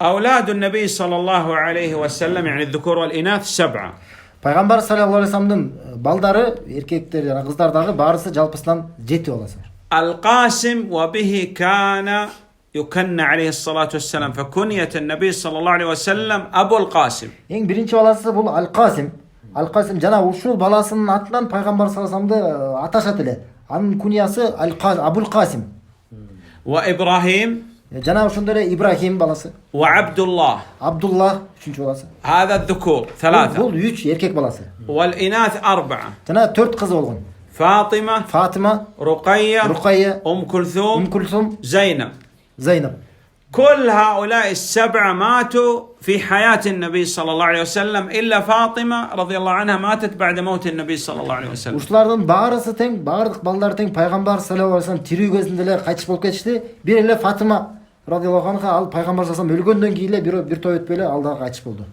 أولاد النبي صلى الله عليه وسلم يعني الذكور والإناث 7. Пайгамбар саллаллаху алейхи вассаламдын балдары, эркектер жана кыздардагы баарысы жалпысынан 7 боласылар. القاسم وبه كان يكنى عليه الصلاة والسلام فكنية النبي صلى الله عليه وسلم أبو القاسم. Эң биринчи баласы бул Ал-Касим. Ал-Касим жана ушул баласынын атынан пайгамбар саллаллаху алейхи вассаламды аташат эле. Анын куньясы Абул Касим. وإبراهيم Жана ошондой эле Ибрахим баласы. وعبد الله. Абдулла үчүнчү баласы. هذا الذكور 3. Бул 3 эркек баласы. والإناث 4. Жана 4 кызы болгон. فاطمة، Фатима, رقية، Рукайя, كلثوم، Кулсум, زينب. Зайнаб. كل هؤلاء ال7 ماتوا في حياة النبي صلى الله عليه وسلم إلا فاطمة رضي الله عنها ماتت بعد موت النبي صلى الله عليه وسلم. Ушулардын баарысы тең, баардык балдар тең пайгамбар саллаллаху алейхи вассалам тирүү кезинде эле кайтыш болуп кетишти. Бир эле Фатима радиаллаху анха ал пайгамбар саллаллаху алейхи вассалам өлгөндөн кийин эле бир той өтпөй эле ал дагы кайтыш болду.